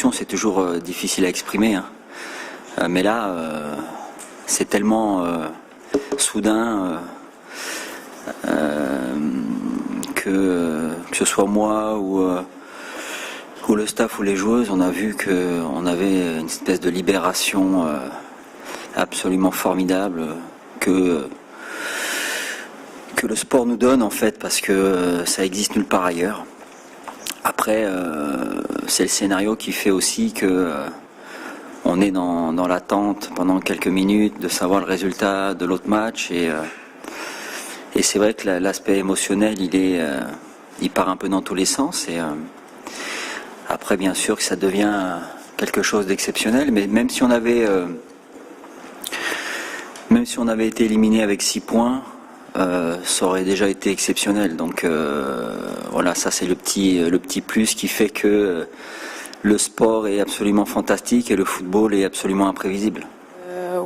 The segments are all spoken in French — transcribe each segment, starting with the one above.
l'émotion, c'est toujours difficile à exprimer. Hein. Mais là, c'est tellement soudain que ce soit moi ou le staff ou les joueuses, on a vu qu'on avait une espèce de libération absolument formidable que le sport nous donne en fait, parce que ça existe nulle part ailleurs. Après, c'est le scénario qui fait aussi que on est dans l'attente pendant quelques minutes de savoir le résultat de l'autre match, et c'est vrai que l'aspect émotionnel il part un peu dans tous les sens, et après bien sûr que ça devient quelque chose d'exceptionnel, mais même si on avait été éliminé avec 6 points, ça aurait déjà été exceptionnel. Donc voilà, ça c'est le petit plus qui fait que le sport est absolument fantastique et le football est absolument imprévisible.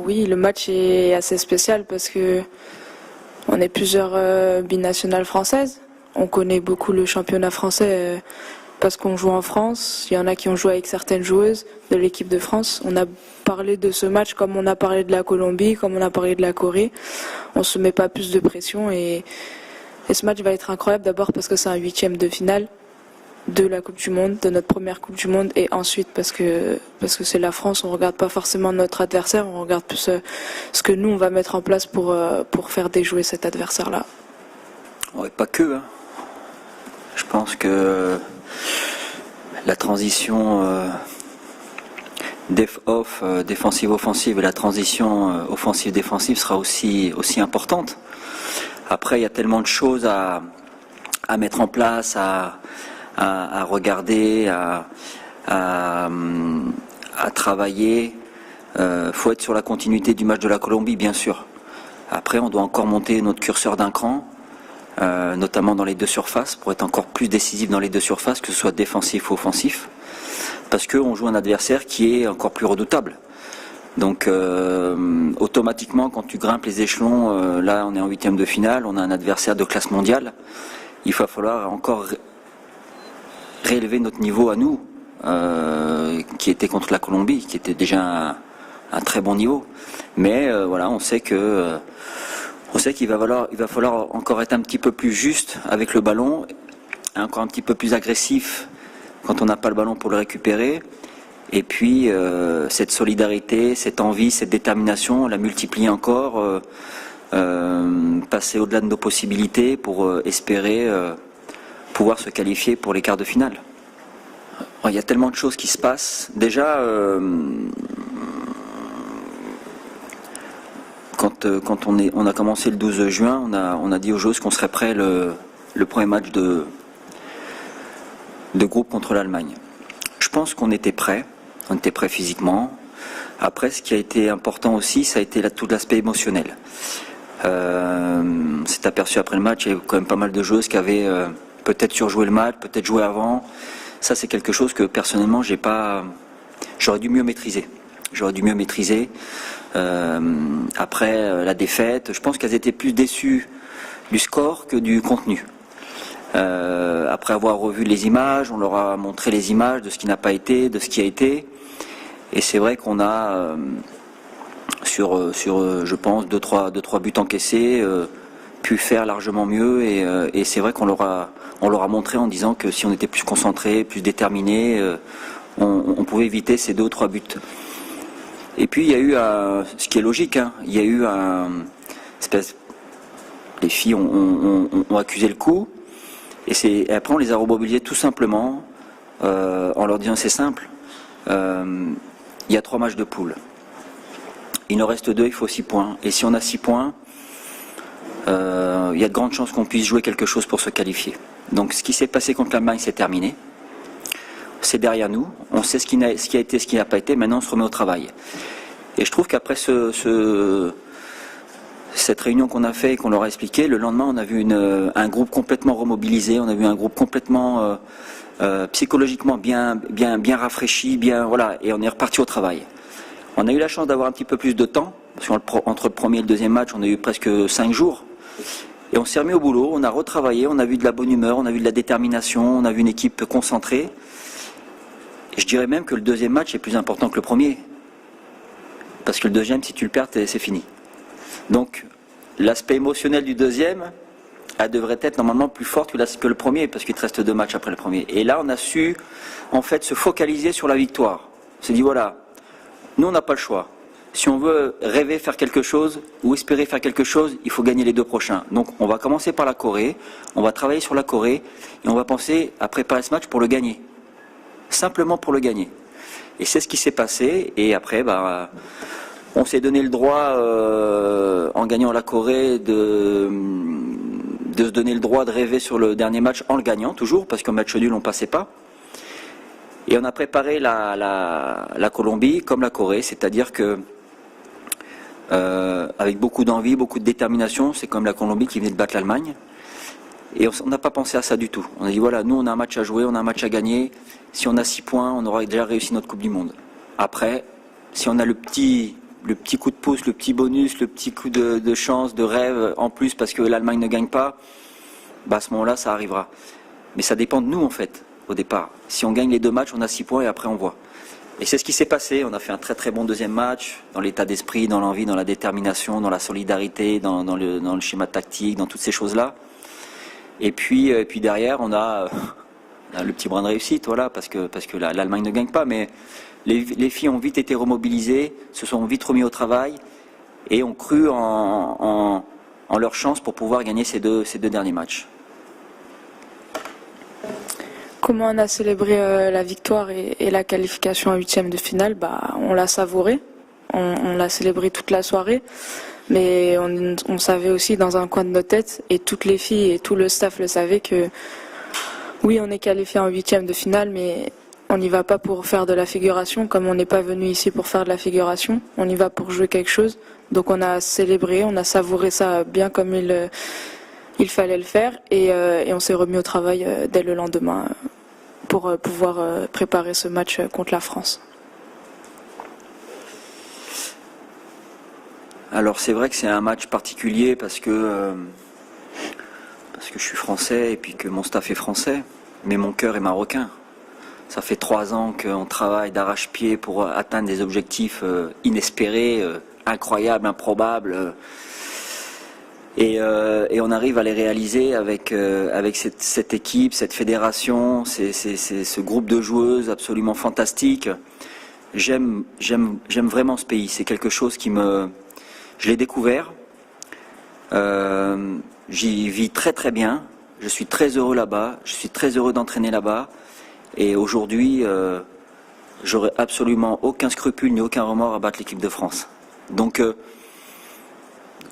Oui, le match est assez spécial parce que on est plusieurs binationales françaises. On connaît beaucoup le championnat français parce qu'on joue en France. Il y en a qui ont joué avec certaines joueuses de l'équipe de France. On a parlé de ce match comme on a parlé de la Colombie, comme on a parlé de la Corée. On se met pas plus de pression, et ce match va être incroyable, d'abord parce que c'est un 8e de finale de la Coupe du Monde, de notre première Coupe du Monde, et ensuite parce que c'est la France. On regarde pas forcément notre adversaire, on regarde plus ce que nous on va mettre en place pour faire déjouer cet adversaire-là. Ouais, pas que. Hein. Je pense que la transition défensive-offensive et la transition offensive-défensive sera aussi importante. Après, il y a tellement de choses à mettre en place, à regarder, à travailler. Faut être sur la continuité du match de la Colombie, bien sûr. Après, on doit encore monter notre curseur d'un cran, notamment dans les deux surfaces, pour être encore plus décisif dans les deux surfaces, que ce soit défensif ou offensif, parce qu'on joue un adversaire qui est encore plus redoutable. Donc automatiquement, quand tu grimpes les échelons, là on est en 8e de finale, on a un adversaire de classe mondiale, il va falloir encore réélever notre niveau à nous, qui était contre la Colombie, qui était déjà un très bon niveau. Mais voilà, on sait qu'il va falloir encore être un petit peu plus juste avec le ballon, encore un petit peu plus agressif quand on n'a pas le ballon pour le récupérer. Et puis cette solidarité, cette envie, cette détermination, la multiplier encore, passer au-delà de nos possibilités pour espérer pouvoir se qualifier pour les quarts de finale. Il y a tellement de choses qui se passent. Déjà, quand on a commencé le 12 juin, on a dit aux joueuses qu'on serait prêt le premier match de groupe contre l'Allemagne. Je pense qu'on était prêt. On était prêt physiquement. Après, ce qui a été important aussi, ça a été tout l'aspect émotionnel. On s'est aperçu après le match, il y avait quand même pas mal de joueuses qui avaient peut-être surjoué le match, peut-être joué avant. Ça, c'est quelque chose que personnellement, j'aurais dû mieux maîtriser. Après la défaite, je pense qu'elles étaient plus déçues du score que du contenu. Après avoir revu les images, on leur a montré les images de ce qui n'a pas été, de ce qui a été. Et c'est vrai qu'on a, sur je pense, 2-3 buts encaissés, pu faire largement mieux. Et c'est vrai qu'on leur a montré en disant que si on était plus concentré, plus déterminé, on pouvait éviter ces 2 ou 3 buts. Et puis il y a eu, ce qui est logique, hein, il y a eu les filles ont accusé le coup. Et après on les a remobilisées tout simplement en leur disant c'est simple, il y a 3 matchs de poule, il en reste 2, il faut 6 points, et si on a 6 points, il y a de grandes chances qu'on puisse jouer quelque chose pour se qualifier. Donc ce qui s'est passé contre l'Allemagne, c'est terminé, c'est derrière nous, on sait ce qui a été, ce qui n'a pas été, maintenant on se remet au travail. Et je trouve qu'après cette réunion qu'on a fait et qu'on leur a expliqué, le lendemain on a vu un groupe complètement remobilisé, on a vu un groupe complètement psychologiquement bien rafraîchi, voilà, et on est reparti au travail. On a eu la chance d'avoir un petit peu plus de temps, parce qu'entre le premier et le deuxième match, on a eu presque 5 jours, et on s'est remis au boulot, on a retravaillé, on a vu de la bonne humeur, on a vu de la détermination, on a vu une équipe concentrée, je dirais même que le deuxième match est plus important que le premier. Parce que le deuxième, si tu le perds, c'est fini. Donc, l'aspect émotionnel du deuxième, elle devrait être normalement plus forte que le premier, parce qu'il te reste 2 matchs après le premier. Et là, on a su, en fait, se focaliser sur la victoire. On s'est dit, voilà, nous, on n'a pas le choix. Si on veut rêver faire quelque chose, ou espérer faire quelque chose, il faut gagner les 2 prochains. Donc, on va commencer par la Corée, on va travailler sur la Corée, et on va penser à préparer ce match pour le gagner. Simplement pour le gagner. Et c'est ce qui s'est passé, et après, on s'est donné le droit, en gagnant la Corée, de se donner le droit de rêver sur le dernier match en le gagnant, toujours, parce qu'un match nul, on ne passait pas. Et on a préparé la Colombie comme la Corée, c'est-à-dire que, avec beaucoup d'envie, beaucoup de détermination, c'est comme la Colombie qui venait de battre l'Allemagne. Et on n'a pas pensé à ça du tout. On a dit, voilà, nous, on a un match à jouer, on a un match à gagner. Si on a 6 points, on aura déjà réussi notre Coupe du Monde. Après, si on a le petit coup de pouce, le petit bonus, le petit coup de chance, de rêve en plus parce que l'Allemagne ne gagne pas, à ce moment-là, ça arrivera. Mais ça dépend de nous, en fait, au départ. Si on gagne les 2 matchs, on a 6 points et après on voit. Et c'est ce qui s'est passé. On a fait un très très bon deuxième match, dans l'état d'esprit, dans l'envie, dans la détermination, dans la solidarité, dans le schéma tactique, dans toutes ces choses-là. Et puis derrière, on a le petit brin de réussite, voilà, parce que l'Allemagne ne gagne pas, mais les filles ont vite été remobilisées, se sont vite remis au travail et ont cru en leur chance pour pouvoir gagner ces deux derniers matchs. Comment on a célébré la victoire et la qualification en 8e de finale? On l'a savouré, on l'a célébré toute la soirée, mais on savait aussi dans un coin de nos têtes, et toutes les filles et tout le staff le savaient, que oui, on est qualifié en 8e de finale, mais on n'y va pas pour faire de la figuration, comme on n'est pas venu ici pour faire de la figuration, on y va pour jouer quelque chose. Donc on a célébré, on a savouré ça bien comme il fallait le faire, et on s'est remis au travail dès le lendemain pour pouvoir préparer ce match contre la France. Alors c'est vrai que c'est un match particulier parce que je suis français et puis que mon staff est français, mais mon cœur est marocain. Ça fait 3 ans qu'on travaille d'arrache-pied pour atteindre des objectifs inespérés, incroyables, improbables. Et on arrive à les réaliser avec cette équipe, cette fédération, ce groupe de joueuses absolument fantastique. J'aime vraiment ce pays. C'est quelque chose qui je l'ai découvert. J'y vis très très bien. Je suis très heureux là-bas. Je suis très heureux d'entraîner là-bas. Et aujourd'hui, j'aurais absolument aucun scrupule ni aucun remords à battre l'équipe de France. Donc,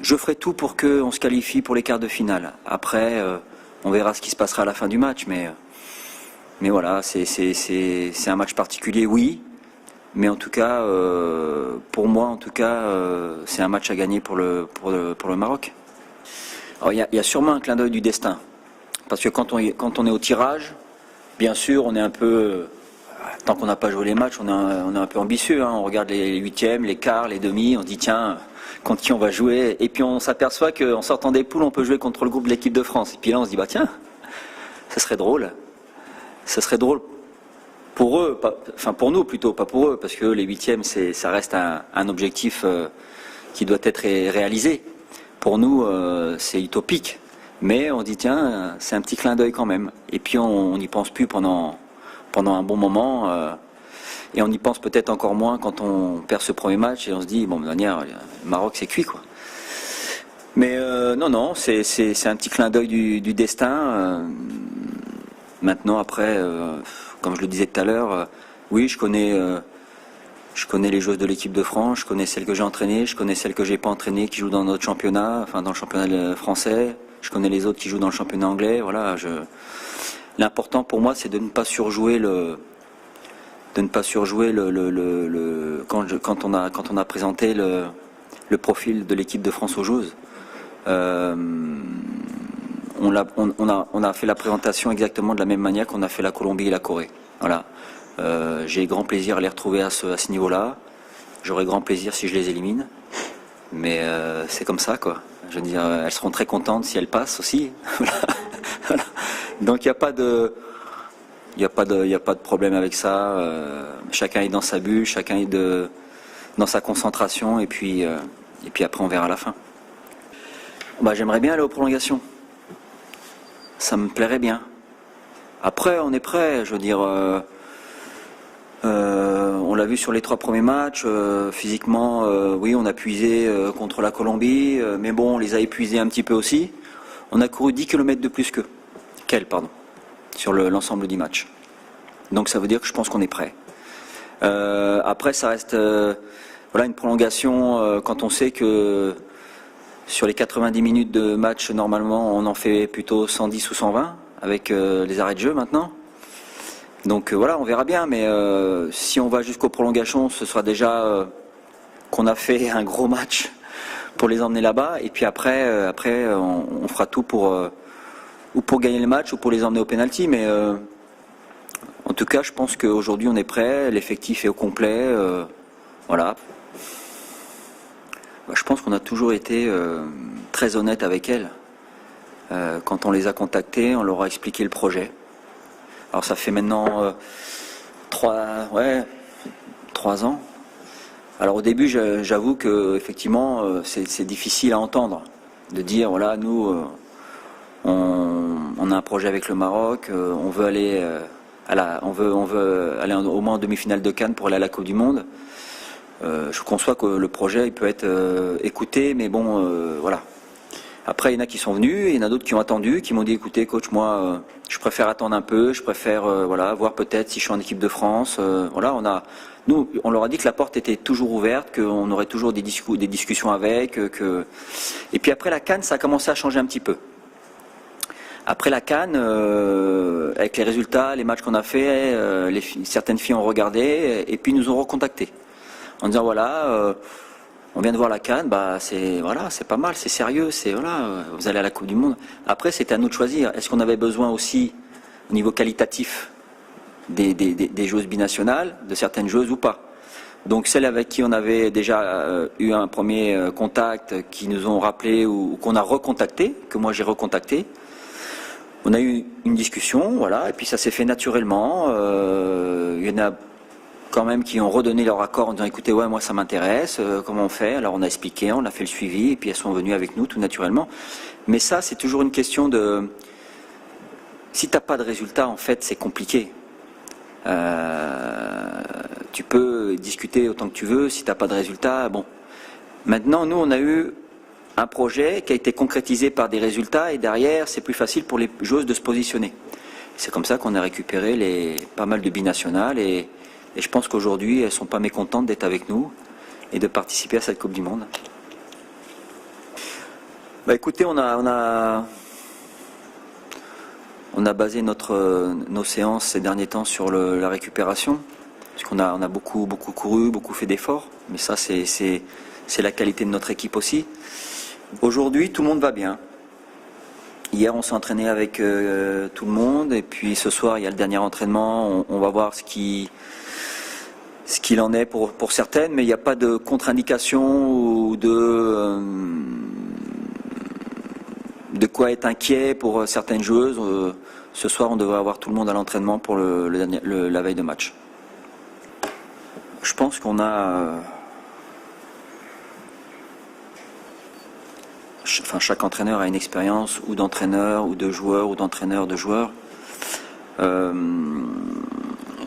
je ferai tout pour qu'on se qualifie pour les quarts de finale. Après, on verra ce qui se passera à la fin du match. Mais voilà, c'est un match particulier, oui. Mais en tout cas, pour moi, c'est un match à gagner pour le Maroc. Alors, il y a sûrement un clin d'œil du destin. Parce que quand on est au tirage, bien sûr, on est un peu... Tant qu'on n'a pas joué les matchs, on est un peu ambitieux. Hein. On regarde les 8e, les quarts, les demi, on se dit tiens, contre qui on va jouer? Et puis on s'aperçoit qu'en sortant des poules, on peut jouer contre le groupe de l'équipe de France. Et puis là, on se dit tiens, ça serait drôle. Ça serait drôle pour eux, pour nous plutôt, pas pour eux, parce que les 8e, ça reste un objectif qui doit être réalisé. Pour nous, c'est utopique. Mais on dit tiens, c'est un petit clin d'œil quand même. Et puis on n'y pense plus pendant un bon moment. Et on y pense peut-être encore moins quand on perd ce premier match et on se dit, bon, de manière, le Maroc c'est cuit quoi. Mais non, c'est un petit clin d'œil du destin. Maintenant, après, comme je le disais tout à l'heure, oui, je connais les joueuses de l'équipe de France, je connais celles que j'ai entraînées, je connais celles que j'ai pas entraînées qui jouent dans notre championnat, enfin dans le championnat français. Je connais les autres qui jouent dans le championnat anglais. Voilà, l'important pour moi, c'est de ne pas surjouer quand on a présenté le profil de l'équipe de France aux joueuses. On a fait la présentation exactement de la même manière qu'on a fait la Colombie et la Corée. Voilà. J'ai grand plaisir à les retrouver à ce niveau-là. J'aurai grand plaisir si je les élimine. Mais c'est comme ça, quoi. Je veux dire, elles seront très contentes si elles passent aussi. Voilà. Donc il n'y a pas Il n'y a pas de problème avec ça. Chacun est dans sa bulle, chacun est dans sa concentration, et puis après on verra à la fin. J'aimerais bien aller aux prolongations. Ça me plairait bien. Après, on est prêt. Je veux dire, on l'a vu sur les 3 premiers matchs. Physiquement, oui, on a puisé contre la Colombie, mais bon, on les a épuisés un petit peu aussi. On a couru 10 km de plus sur l'ensemble du match. Donc ça veut dire que je pense qu'on est prêt. Après, ça reste une prolongation quand on sait que sur les 90 minutes de match, normalement, on en fait plutôt 110 ou 120 avec les arrêts de jeu maintenant. Donc on verra bien. Mais si on va jusqu'aux prolongations, ce sera déjà qu'on a fait un gros match pour les emmener là-bas. Et puis après on fera tout ou pour gagner le match ou pour les emmener au pénalty. Mais en tout cas, je pense qu'aujourd'hui, on est prêt. L'effectif est au complet. Voilà. Je pense qu'on a toujours été très honnête avec elles. Quand on les a contactées, on leur a expliqué le projet. Alors ça fait maintenant 3 ans. Alors au début, j'avoue que effectivement, c'est difficile à entendre, de dire voilà, nous, on a un projet avec le Maroc, on veut aller on veut aller au moins en demi-finale de Cannes pour aller à la Coupe du Monde. Je conçois que le projet il peut être écouté, mais bon, voilà. Après, il y en a qui sont venus, il y en a d'autres qui ont attendu, qui m'ont dit écoutez, coach, moi, je préfère attendre un peu, je préfère voir peut-être si je suis en équipe de France. Nous, on leur a dit que la porte était toujours ouverte, qu'on aurait toujours des discussions avec. Et puis après la CAN, ça a commencé à changer un petit peu. Après la CAN, avec les résultats, les matchs qu'on a fait, certaines filles ont regardé et puis nous ont recontactés en disant on vient de voir la CAN, c'est pas mal, c'est sérieux, vous allez à la Coupe du Monde. Après, c'était à nous de choisir. Est-ce qu'on avait besoin aussi, au niveau qualitatif, des joueuses binationales, de certaines joueuses ou pas? Donc celles avec qui on avait déjà eu un premier contact, qui nous ont rappelé ou qu'on a recontacté, que moi j'ai recontacté, on a eu une discussion, et puis ça s'est fait naturellement. Il y en a quand même qui ont redonné leur accord en disant écoutez, moi ça m'intéresse, comment on fait? Alors on a expliqué, on a fait le suivi, et puis elles sont venues avec nous tout naturellement. Mais ça, c'est toujours une question de... Si t'as pas de résultat, en fait, c'est compliqué. Tu peux discuter autant que tu veux, si t'as pas de résultat, bon. Maintenant, nous, on a eu un projet qui a été concrétisé par des résultats, et derrière, c'est plus facile pour les joueuses de se positionner. C'est comme ça qu'on a récupéré pas mal de binationales, et je pense qu'aujourd'hui, elles ne sont pas mécontentes d'être avec nous et de participer à cette Coupe du Monde. Écoutez, on a basé nos séances ces derniers temps sur la récupération, parce qu'on a beaucoup couru, beaucoup fait d'efforts, mais ça c'est la qualité de notre équipe aussi. Aujourd'hui, tout le monde va bien. Hier, on s'est entraîné avec tout le monde, et puis ce soir, il y a le dernier entraînement. On va voir ce qu'il en est pour certaines, mais il n'y a pas de contre-indication ou de quoi être inquiet pour certaines joueuses. Ce soir, on devrait avoir tout le monde à l'entraînement pour la veille de match. Je pense qu'on a... chaque entraîneur a une expérience ou d'entraîneur ou de joueur ou d'entraîneur de joueur.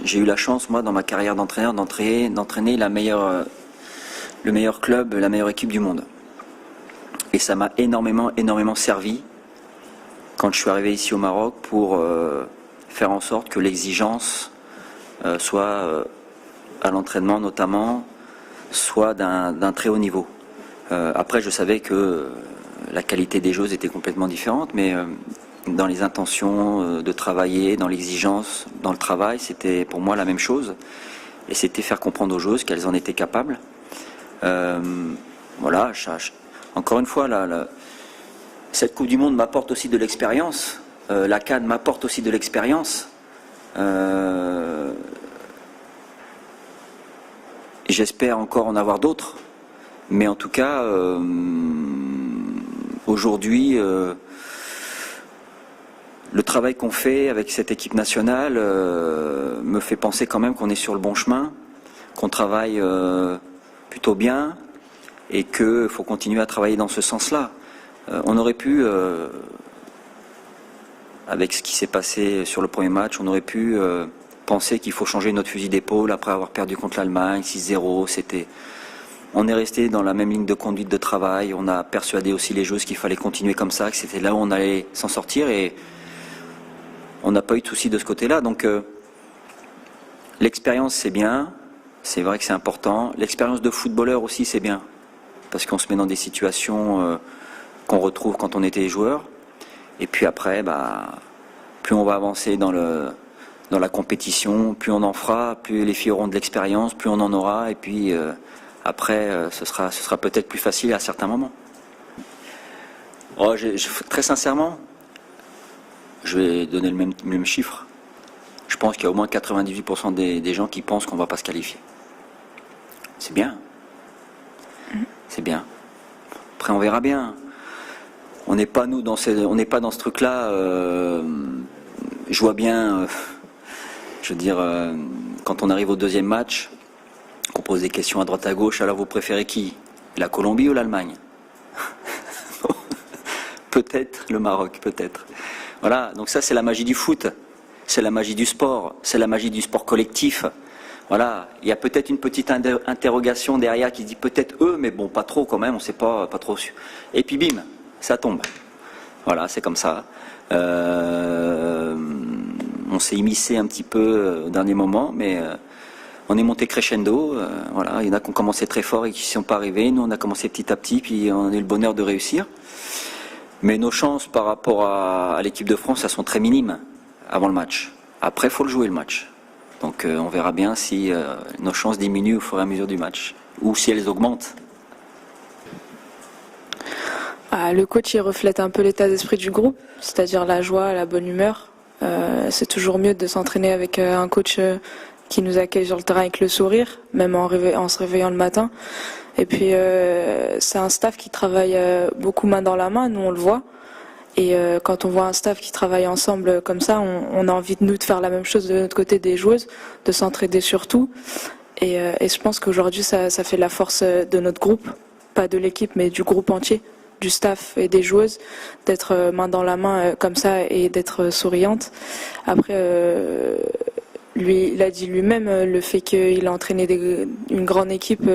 J'ai eu la chance, moi, dans ma carrière d'entraîneur, d'entraîner le meilleur club, la meilleure équipe du monde. Et ça m'a énormément servi quand je suis arrivé ici au Maroc pour faire en sorte que l'exigence soit à l'entraînement notamment, soit d'un très haut niveau. Après, je savais que la qualité des joueuses était complètement différente, mais dans les intentions de travailler, dans l'exigence, dans le travail, c'était pour moi la même chose. Et c'était faire comprendre aux joueuses qu'elles en étaient capables. Encore une fois, cette Coupe du Monde m'apporte aussi de l'expérience. La CAN m'apporte aussi de l'expérience. J'espère encore en avoir d'autres. Mais en tout cas, aujourd'hui, le travail qu'on fait avec cette équipe nationale me fait penser quand même qu'on est sur le bon chemin, qu'on travaille plutôt bien et qu'il faut continuer à travailler dans ce sens-là. On aurait pu, avec ce qui s'est passé sur le premier match, on aurait pu penser qu'il faut changer notre fusil d'épaule après avoir perdu contre l'Allemagne, 6-0. On est resté dans la même ligne de conduite de travail, on a persuadé aussi les joueuses qu'il fallait continuer comme ça, que c'était là où on allait s'en sortir et on n'a pas eu de soucis de ce côté-là. Donc l'expérience c'est bien, c'est vrai que c'est important. L'expérience de footballeur aussi c'est bien, parce qu'on se met dans des situations qu'on retrouve quand on était joueur. Et puis après, plus on va avancer dans la compétition, plus on en fera, plus les filles auront de l'expérience, plus on en aura. Et puis après, ce sera peut-être plus facile à certains moments. Très sincèrement, je vais donner le même chiffre. Je pense qu'il y a au moins 98% des gens qui pensent qu'on ne va pas se qualifier. C'est bien. C'est bien. Après, on verra bien. On n'est pas nous on n'est pas dans ce truc-là. Je vois bien, quand on arrive au deuxième match, qu'on pose des questions à droite à gauche. Alors vous préférez qui? La Colombie ou l'Allemagne? Peut-être le Maroc, peut-être. Voilà. Donc ça, c'est la magie du foot. C'est la magie du sport. C'est la magie du sport collectif. Voilà, il y a peut-être une petite interrogation derrière qui dit peut-être eux, mais bon, pas trop quand même, on ne sait pas trop. Et puis bim, ça tombe. Voilà, c'est comme ça. On s'est immiscé un petit peu au dernier moment, mais on est monté crescendo. Voilà, il y en a qui ont commencé très fort et qui ne sont pas arrivés. Nous, on a commencé petit à petit, puis on a eu le bonheur de réussir. Mais nos chances par rapport à l'équipe de France, elles sont très minimes avant le match. Après, il faut le jouer le match. Donc on verra bien si nos chances diminuent au fur et à mesure du match, ou si elles augmentent. Le coach, il reflète un peu l'état d'esprit du groupe, c'est-à-dire la joie, la bonne humeur. C'est toujours mieux de s'entraîner avec un coach qui nous accueille sur le terrain avec le sourire, même en se réveillant le matin. Et puis c'est un staff qui travaille beaucoup main dans la main, nous on le voit. Et quand on voit un staff qui travaille ensemble comme ça, on a envie de faire la même chose de notre côté des joueuses, de s'entraider surtout. Et je pense qu'aujourd'hui, ça fait la force de notre groupe, pas de l'équipe, mais du groupe entier, du staff et des joueuses, d'être main dans la main comme ça et d'être souriante. Après, lui, il a dit lui-même, le fait qu'il a entraîné une grande équipe,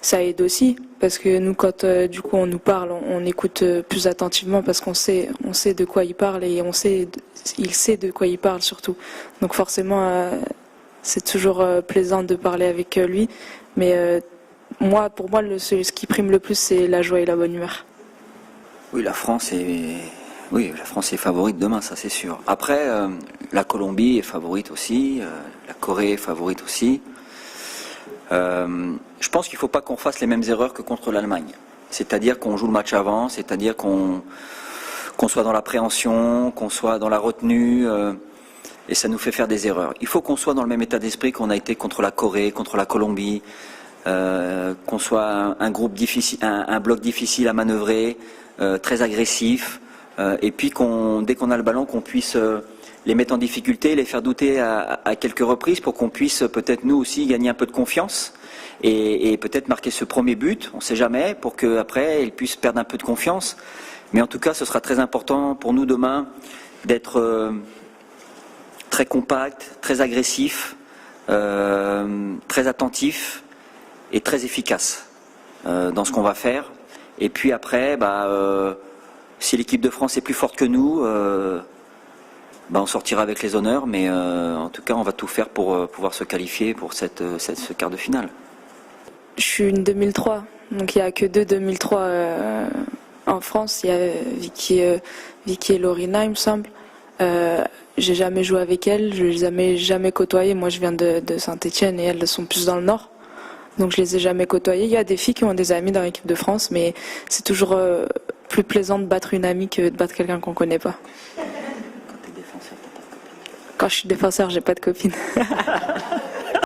ça aide aussi, parce que nous, quand du coup on nous parle, on écoute plus attentivement parce qu'on sait de quoi il parle et il sait de quoi il parle surtout. Donc forcément, c'est toujours plaisant de parler avec lui. Mais pour moi, ce qui prime le plus, c'est la joie et la bonne humeur. Oui, la France est favorite demain, ça c'est sûr. Après, la Colombie est favorite aussi, la Corée est favorite aussi. Je pense qu'il ne faut pas qu'on fasse les mêmes erreurs que contre l'Allemagne. C'est-à-dire qu'on joue le match avant, c'est-à-dire qu'on soit dans l'appréhension, qu'on soit dans la retenue, et ça nous fait faire des erreurs. Il faut qu'on soit dans le même état d'esprit qu'on a été contre la Corée, contre la Colombie, qu'on soit un groupe difficile, un bloc difficile à manœuvrer, très agressif, et puis dès qu'on a le ballon, qu'on puisse les mettre en difficulté, les faire douter à quelques reprises pour qu'on puisse peut-être nous aussi gagner un peu de confiance et peut-être marquer ce premier but, on ne sait jamais, pour qu'après ils puissent perdre un peu de confiance. Mais en tout cas, ce sera très important pour nous demain d'être très compact, très agressif, très attentif et très efficace dans ce qu'on va faire. Et puis après, si l'équipe de France est plus forte que nous, on sortira avec les honneurs, mais en tout cas, on va tout faire pour pouvoir se qualifier pour ce quart de finale. Je suis une 2003, donc il n'y a que deux 2003 en France. Il y a Vicky et Lorina, il me semble. J'ai jamais joué avec elles, je les ai jamais côtoyées. Moi, je viens de Saint-Étienne et elles sont plus dans le nord. Donc je les ai jamais côtoyées. Il y a des filles qui ont des amis dans l'équipe de France, mais c'est toujours plus plaisant de battre une amie que de battre quelqu'un qu'on connaît pas. Quand je suis défenseur, j'ai pas de copine.